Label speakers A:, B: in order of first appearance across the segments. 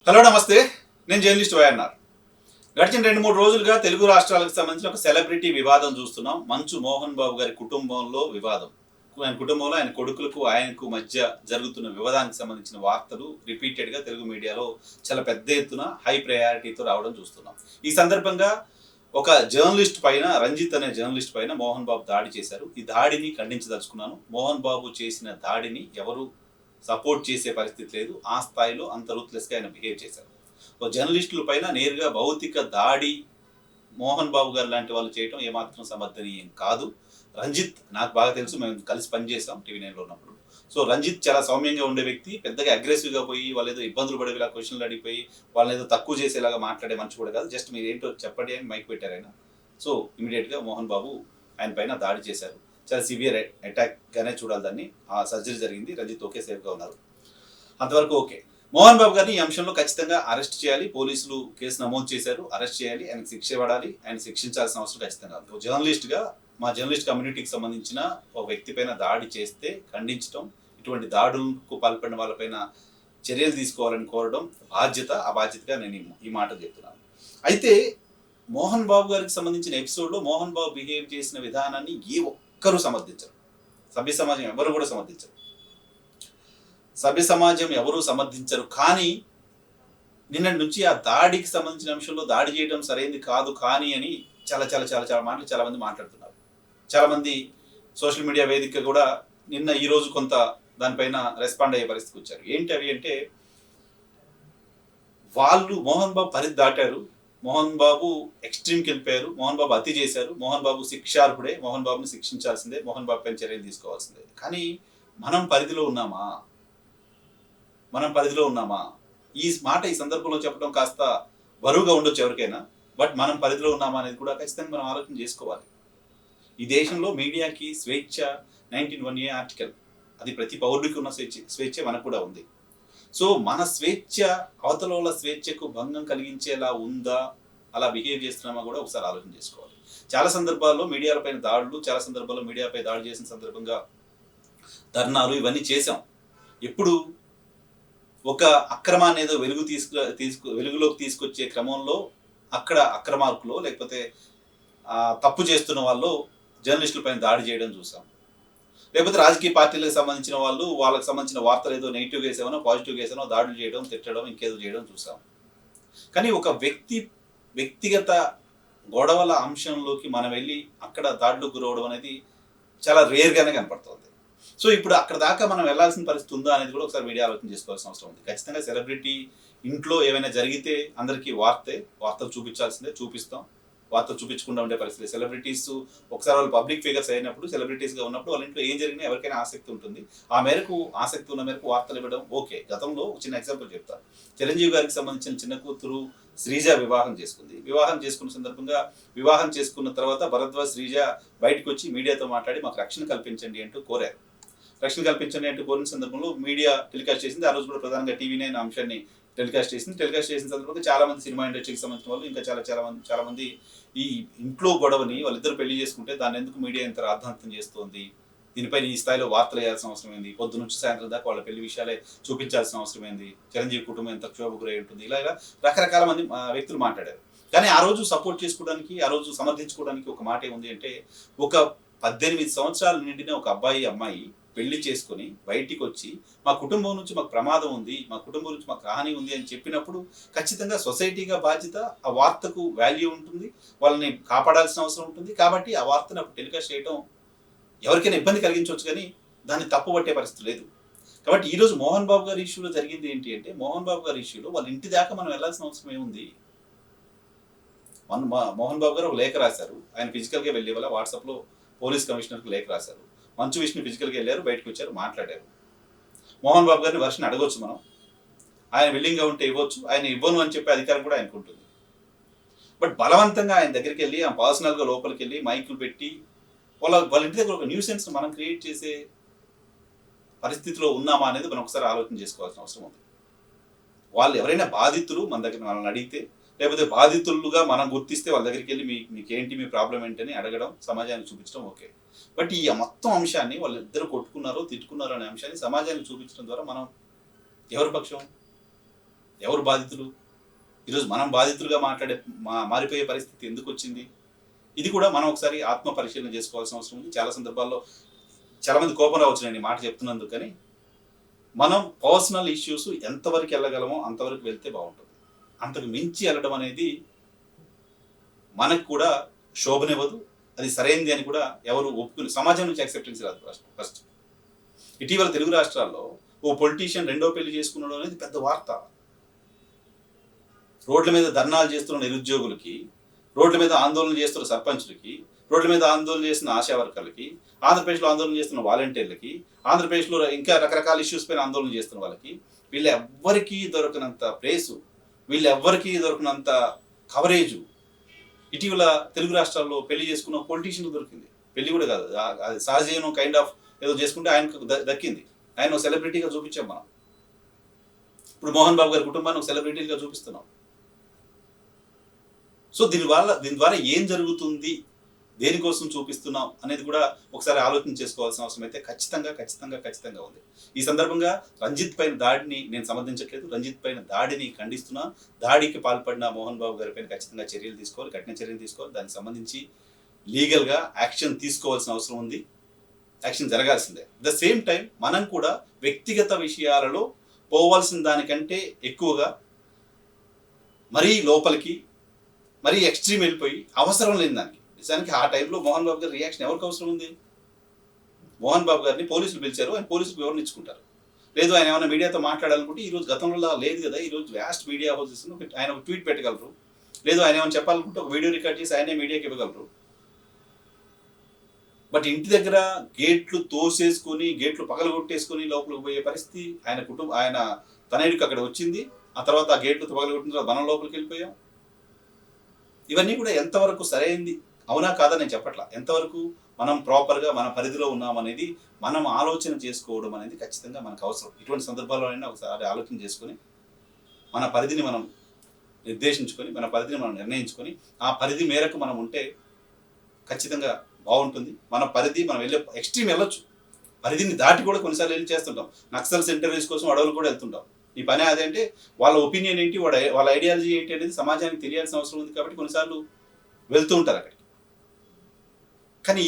A: Hello నమస్తే, నేను journalist YNR. గడిచిన 2-3 రోజులుగా తెలుగు రాష్ట్రాలకు సంబంధించిన ఒక సెలబ్రిటీ వివాదం చూస్తున్నాం. మంచు మోహన్ బాబు గారి కుటుంబంలో వివాదం. ఆయన కుటుంబంలో ఆయన కొడుకులకు ఆయనకు మధ్య జరుగుతున్న వివాదానికి సంబంధించిన వార్తలు రిపీటెడ్గా తెలుగు మీడియాలో చాలా పెద్ద ఎత్తున హై ప్రయారిటీతో రావడం చూస్తున్నాం. ఈ సందర్భంగా ఒక జర్నలిస్ట్ పైన, రంజిత్ అనే జర్నలిస్ట్ పైన మోహన్ బాబు దాడి చేశారు. ఈ దాడిని ఖండించదలుచుకున్నాను. మోహన్ బాబు చేసిన దాడిని ఎవరు సపోర్ట్ చేసే పరిస్థితి లేదు. ఆ స్థాయిలో అంత రూత్లెస్గా ఆయన బిహేవ్ చేశారు. జర్నలిస్టుల పైన నేరుగా భౌతిక దాడి మోహన్ బాబు గారు లాంటి వాళ్ళు చేయడం ఏమాత్రం సమర్థనీయం కాదు. రంజిత్ నాకు బాగా తెలుసు, మేము కలిసి పనిచేసాం టీవీ9లో ఉన్నప్పుడు. సో రంజిత్ చాలా సౌమ్యంగా ఉండే వ్యక్తి, పెద్దగా అగ్రెసివ్గా పోయి వాళ్ళు ఏదో ఇబ్బందులు పడేలా క్వశ్చన్లు అడిగిపోయి వాళ్ళని ఏదో తక్కువ చేసేలాగా మాట్లాడే మనిషి కూడా కాదు. జస్ట్ మీరు ఏంటో చెప్పండి అని మైక్ పెట్టారు ఆయన. సో ఇమీడియట్గా మోహన్ బాబు ఆయన పైన దాడి చేశారు. చాలా సివియర్ అటాక్గానే చూడాలి దాన్ని. ఆ సర్జరీ జరిగింది, రంజిత్ ఓకే, సేఫ్గా ఉన్నారు, అంతవరకు ఓకే. మోహన్ బాబు గారిని ఈ అంశంలో ఖచ్చితంగా అరెస్ట్ చేయాలి. పోలీసులు కేసు నమోదు చేశారు, అరెస్ట్ చేయాలి, ఆయనకు శిక్ష పడాలి, ఆయన శిక్షించాల్సిన అవసరం ఖచ్చితంగా ఉంది. జర్నలిస్ట్గా మా జర్నలిస్ట్ కమ్యూనిటీకి సంబంధించిన ఒక వ్యక్తి పైన దాడి చేస్తే ఖండించడం, ఇటువంటి దాడులకు పాల్పడిన వాళ్ళపైన చర్యలు తీసుకోవాలని కోరడం బాధ్యత. ఆ బాధ్యతగా నేను ఈ మాట చెప్తున్నాను. అయితే మోహన్ బాబు గారికి సంబంధించిన ఎపిసోడ్లో మోహన్ బాబు బిహేవ్ చేసిన విధానాన్ని ఏ ఒక్కరూ సమర్థించరు. సభ్య సమాజం ఎవరు కూడా సమర్థించరు. సభ్య సమాజం ఎవరూ సమర్థించరు. కానీ నిన్నటి నుంచి ఆ దాడికి సంబంధించిన అంశంలో దాడి చేయడం సరైనది కాదు కానీ అని చాలా చాలా చాలా చాలా మాటలు చాలామంది మాట్లాడుతున్నారు. చాలామంది సోషల్ మీడియా వేదిక కూడా నిన్న ఈరోజు కొంత దానిపైన రెస్పాండ్ అయ్యే పరిస్థితికి వచ్చారు. ఏంటి అవి అంటే, వాళ్ళు మోహన్ బాబు పరిధి దాటారు, మోహన్ బాబు ఎక్స్ట్రీమ్కి వెళ్ళిపోయారు, మోహన్ బాబు అతి చేశారు, మోహన్ బాబు శిక్షార్హుడే, మోహన్ బాబుని శిక్షించాల్సిందే, మోహన్ బాబు పైన చర్యలు తీసుకోవాల్సిందే. కానీ మనం పరిధిలో ఉన్నామా? ఈ మాట ఈ సందర్భంలో చెప్పడం కాస్త బరువుగా ఉండొచ్చు ఎవరికైనా. బట్ మనం పరిధిలో ఉన్నామా అనేది కూడా ఖచ్చితంగా మనం ఆలోచన చేసుకోవాలి. ఈ దేశంలో మీడియాకి స్వేచ్ఛ 19(1)A ఆర్టికల్, అది ప్రతి పౌరుడికి ఉన్న స్వేచ్ఛ మనకు కూడా ఉంది. సో మన స్వేచ్ఛ అవతల వాళ్ళ స్వేచ్ఛకు భంగం కలిగించేలా ఉందా, అలా బిహేవ్ చేస్తున్నామా కూడా ఒకసారి ఆలోచన చేసుకోవాలి. చాలా సందర్భాల్లో మీడియాలపైన దాడులు, చాలా సందర్భాల్లో మీడియాపై దాడి చేసిన సందర్భంగా ధర్నాలు ఇవన్నీ చేశాం. ఎప్పుడు ఒక అక్రమాన్ని ఏదో వెలుగులోకి తీసుకొచ్చే క్రమంలో అక్కడ అక్రమార్కులో లేకపోతే తప్పు చేస్తున్న వాళ్ళు జర్నలిస్టుల పైన దాడి చేయడం చూసాం. లేకపోతే రాజకీయ పార్టీలకు సంబంధించిన వాళ్ళు వాళ్ళకి సంబంధించిన వార్తలు ఏదో నెగిటివ్గా వేసామనో పాజిటివ్గా వేసానో దాడులు చేయడం, తిట్టడం, ఇంకేదో చేయడం చూసాం. కానీ ఒక వ్యక్తిగత గొడవల అంశంలోకి మనం వెళ్ళి అక్కడ దాడులకు గురవడం అనేది చాలా రేర్గానే కనపడుతుంది. సో ఇప్పుడు అక్కడ దాకా మనం వెళ్లాల్సిన పరిస్థితి ఉందా అనేది కూడా ఒకసారి మీడియా ఆలోచన చేసుకోవాల్సిన అవసరం ఉంది. ఖచ్చితంగా సెలబ్రిటీ ఇంట్లో ఏమైనా జరిగితే అందరికీ వార్తలు చూపించాల్సిందే, చూపిస్తాం. వార్తలు చూపించకుండా ఉండే పరిస్థితి. సెలబ్రిటీస్ ఒకసారి వాళ్ళు పబ్లిక్ ఫిగర్స్ అయినప్పుడు, సెలబ్రిటీస్గా ఉన్నప్పుడు వాళ్ళ ఇంట్లో ఏం జరిగినా ఎవరికైనా ఆసక్తి ఉంటుంది. ఆ మేరకు ఆసక్తి ఉన్న మేరకు వార్తలు ఇవ్వడం ఓకే. గతంలో చిన్న ఎగ్జాంపుల్ చెప్తాను. చిరంజీవి గారికి సంబంధించిన చిన్న కూతురు శ్రీజ వివాహం చేసుకుంది. వివాహం చేసుకున్న సందర్భంగా, వివాహం చేసుకున్న తర్వాత భరద్వాజ్ శ్రీజ బయటకు వచ్చి మీడియాతో మాట్లాడి మాకు రక్షణ కల్పించండి అంటూ కోరారు. రక్షణ కల్పించండి అంటూ కోరిన సందర్భంలో మీడియా టెలికాస్ట్ చేసింది. ఆ రోజు కూడా ప్రధానంగా టీవీ9 అంశాన్ని టెలికాస్ట్ చేసిన సందర్భంగా చాలా మంది సినిమా ఇండస్ట్రీకి సంబంధించిన వాళ్ళు, ఇంకా చాలా మంది ఈ ఇంట్లో గొడవని వాళ్ళిద్దరు పెళ్లి చేసుకుంటే దాన్ని ఎందుకు మీడియా ఇంత రాద్ధాంతం చేస్తోంది, దీనిపైన ఈ స్థాయిలో వార్తలు వేయాల్సిన అవసరం ఏంది, పొద్దు నుంచి సాయంత్రం దాకా వాళ్ళ పెళ్లి విషయాలే చూపించాల్సిన అవసరం ఏంది, చిరంజీవి కుటుంబం ఎంత క్షోభ గురై ఉంటుంది, ఇలా రకరకాల మంది వ్యక్తులు మాట్లాడారు. కానీ ఆ రోజు సపోర్ట్ చేసుకోవడానికి, ఆ రోజు సమర్థించుకోవడానికి ఒక మాట ఏముంది అంటే, ఒక 18 సంవత్సరాలు నిండిన ఒక అబ్బాయి అమ్మాయి పెళ్లి చేసుకుని బయటికి వచ్చి మా కుటుంబం నుంచి మాకు ప్రమాదం ఉంది, మా కుటుంబం నుంచి మాకు హాని ఉంది అని చెప్పినప్పుడు ఖచ్చితంగా సొసైటీగా బాధ్యత, ఆ వార్తకు వాల్యూ ఉంటుంది, వాళ్ళని కాపాడాల్సిన అవసరం ఉంటుంది. కాబట్టి ఆ వార్తను అప్పుడు టెలికాస్ట్ చేయడం ఎవరికైనా ఇబ్బంది కలిగించవచ్చు, కానీ దాన్ని తప్పుపట్టే పరిస్థితి లేదు. కాబట్టి ఈరోజు మోహన్ బాబు గారి ఇష్యూలో జరిగింది ఏంటి అంటే, మోహన్ బాబు గారి ఇష్యూలో వాళ్ళ ఇంటి దాకా మనం వెళ్ళాల్సిన అవసరం ఏముంది? మోహన్ బాబు గారు ఒక లేఖ రాశారు. ఆయన ఫిజికల్గా వెళ్ళే వాళ్ళ వాట్సాప్లో పోలీస్ కమిషనర్కి లేఖ రాశారు. మంచు విష్ణు ఫిజికల్గా వెళ్ళారు, బయటకు వచ్చారు, మాట్లాడారు. మోహన్ బాబు గారిని వర్షన్ అడగొచ్చు మనం, ఆయన విల్లింగ్గా ఉంటే ఇవ్వచ్చు, ఆయన ఇవ్వను అని చెప్పే అధికారం కూడా ఆయనకు ఉంటుంది. బట్ బలవంతంగా ఆయన దగ్గరికి వెళ్ళి, ఆ పర్సనల్గా లోపలికి వెళ్ళి మైకులు పెట్టి వాళ్ళ ఇంటి దగ్గర ఒక న్యూసెన్స్ మనం క్రియేట్ చేసే పరిస్థితిలో ఉన్నామా అనేది మనం ఒకసారి ఆలోచన చేసుకోవాల్సిన అవసరం ఉంది. వాళ్ళు ఎవరైనా బాధితులు మన దగ్గర మనల్ని అడిగితే, లేకపోతే బాధితులుగా మనం గుర్తిస్తే వాళ్ళ దగ్గరికి వెళ్ళి మీకేంటి, మీ ప్రాబ్లం ఏంటని అడగడం, సమాజానికి చూపించడం ఓకే. బట్ ఈ మొత్తం అంశాన్ని వాళ్ళిద్దరు కొట్టుకున్నారో తిట్టుకున్నారో అనే అంశాన్ని సమాజానికి చూపించడం ద్వారా మనం ఎవరి పక్షం? ఎవరు బాధితులు? ఈరోజు మనం బాధితులుగా మారిపోయే పరిస్థితి ఎందుకు వచ్చింది? ఇది కూడా మనం ఒకసారి ఆత్మ పరిశీలన చేసుకోవాల్సిన అవసరం ఉంది. చాలా సందర్భాల్లో చాలా మంది కోపం రావచ్చు నేను ఈ మాట చెప్తున్నందుకు, కానీ మనం పర్సనల్ ఇష్యూస్ ఎంతవరకు వెళ్ళగలమో అంతవరకు వెళ్తే బాగుంటుంది. అంతకు మించి వెళ్ళడం అనేది మనకు కూడా శోభనివ్వదు, అది సరైనది అని కూడా ఎవరు ఒప్పుకుని సమాజం నుంచి యాక్సెప్టెన్స్ రాదు. ఫస్ట్ ఇటీవల తెలుగు రాష్ట్రాల్లో ఓ పొలిటీషియన్ రెండో పెళ్లి చేసుకున్నాడు అనేది పెద్ద వార్త. రోడ్ల మీద ధర్నాలు చేస్తున్న నిరుద్యోగులకి, రోడ్ల మీద ఆందోళన చేస్తున్న సర్పంచులకి, రోడ్ల మీద ఆందోళన చేస్తున్న ఆశా వర్కర్లకి, ఆంధ్రప్రదేశ్లో ఆందోళన చేస్తున్న వాలంటీర్లకి, ఆంధ్రప్రదేశ్లో ఇంకా రకరకాల ఇష్యూస్ పైన ఆందోళన చేస్తున్న వాళ్ళకి వీళ్ళెవ్వరికీ దొరకనంత ప్రేసు, వీళ్ళెవ్వరికీ దొరకనంత కవరేజు ఇటీవల తెలుగు రాష్ట్రాల్లో పెళ్లి చేసుకున్న పొలిటీషియన్ దొరికింది. పెళ్లి కూడా కాదు, అది సహజీవనం కైండ్ ఆఫ్ ఏదో చేసుకుంటే ఆయనకు దక్కింది. ఆయన సెలబ్రిటీగా చూపించాం మనం. ఇప్పుడు మోహన్ బాబు గారి కుటుంబాన్ని ఒక సెలబ్రిటీగా చూపిస్తున్నాం. సో దీని ద్వారా ఏం జరుగుతుంది, దేనికోసం చూపిస్తున్నాం అనేది కూడా ఒకసారి ఆలోచన చేసుకోవాల్సిన అవసరం అయితే ఖచ్చితంగా ఉంది. ఈ సందర్భంగా రంజిత్ పైన దాడిని నేను సమర్థించట్లేదు, రంజిత్ పైన దాడిని ఖండిస్తున్నా. దాడికి పాల్పడిన మోహన్ బాబు గారి పైన ఖచ్చితంగా చర్యలు తీసుకోవాలి, కఠిన చర్యలు తీసుకోవాలి. దానికి సంబంధించి లీగల్గా యాక్షన్ తీసుకోవాల్సిన అవసరం ఉంది, యాక్షన్ జరగాల్సిందే. ద సేమ్ టైం మనం కూడా వ్యక్తిగత విషయాలలో పోవాల్సిన దానికంటే ఎక్కువగా మరీ లోపలికి మరీ ఎక్స్ట్రీమ్ వెళ్ళిపోయి అవసరం లేని దానికి, నిజానికి ఆ టైంలో మోహన్ బాబు గారి రియాక్షన్ ఎవరికి అవసరం ఉంది? మోహన్ బాబు గారిని పోలీసులు పిలిచారు, ఆయన పోలీసులకు వివరణ ఇచ్చుకుంటారు. లేదు ఆయన ఏమైనా మీడియాతో మాట్లాడాలనుకుంటే ఈరోజు గతంలో లేదు కదా, ఈరోజు వ్యాస్ట్ మీడియా హౌసెస్ ఆయన ఒక ట్వీట్ పెట్టగలరు, లేదు ఆయన ఏమైనా చెప్పాలనుకుంటే ఒక వీడియో రికార్డ్ చేసి ఆయనే మీడియాకి ఇవ్వగలరు. బట్ ఇంటి దగ్గర గేట్లు తోసేసుకొని, గేట్లు పగలగొట్టేసుకొని లోపలికి పోయే పరిస్థితి ఆయన తనయుడికి అక్కడ వచ్చింది. ఆ తర్వాత ఆ గేట్లు పగలగొట్టిన తర్వాత మనం లోపలికి వెళ్ళిపోయాం. ఇవన్నీ కూడా ఎంతవరకు సరైంది, అవునా కాదా నేను చెప్పట్లా, ఎంతవరకు మనం ప్రాపర్గా మన పరిధిలో ఉన్నామనేది మనం ఆలోచన చేసుకోవడం అనేది ఖచ్చితంగా మనకు అవసరం. ఇటువంటి సందర్భాల్లో అయినా ఒకసారి ఆలోచన చేసుకొని మన పరిధిని మనం నిర్దేశించుకొని, మన పరిధిని మనం నిర్ణయించుకొని ఆ పరిధి మేరకు మనం ఉంటే ఖచ్చితంగా బాగుంటుంది. మన పరిధి మనం ఎక్స్ట్రీమ్ వెళ్ళొచ్చు, పరిధిని దాటి కూడా కొన్నిసార్లు వెళ్ళి చేస్తుంటాం. నక్సల్స్ ఇంటర్వ్యూస్ కోసం అడవులు కూడా వెళ్తుంటాం. ఈ పని అదేంటే వాళ్ళ ఒపీనియన్ ఏంటి, వాళ్ళ ఐడియాలజీ ఏంటి అనేది సమాజానికి తెలియాల్సిన అవసరం ఉంది కాబట్టి కొన్నిసార్లు వెళ్తూ ఉంటారు అక్కడికి. కానీ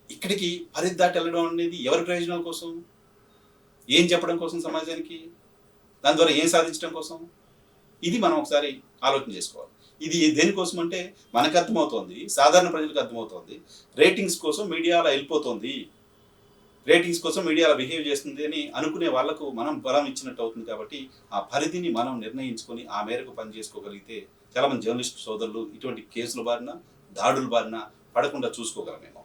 A: ఇక్కడికి పరిధి దాటి వెళ్ళడం అనేది ఎవరి ప్రయోజనాల కోసం, ఏం చెప్పడం కోసం సమాజానికి, దాని ద్వారా ఏం సాధించడం కోసం, ఇది మనం ఒకసారి ఆలోచన చేసుకోవాలి. ఇది దేనికోసం అంటే మనకు అర్థమవుతోంది, సాధారణ ప్రజలకు అర్థమవుతోంది, రేటింగ్స్ కోసం మీడియా అలా వెళ్ళిపోతుంది, రేటింగ్స్ కోసం మీడియా అలా బిహేవ్ చేస్తుంది అని అనుకునే వాళ్లకు మనం బలం ఇచ్చినట్టు అవుతుంది. కాబట్టి ఆ పరిధిని మనం నిర్ణయించుకొని ఆ మేరకు పని చేసుకోగలిగితే చాలామంది జర్నలిస్ట్ సోదరులు ఇటువంటి కేసుల బారిన, దాడుల బారిన పడకుండా చూసుకోగలమేమో.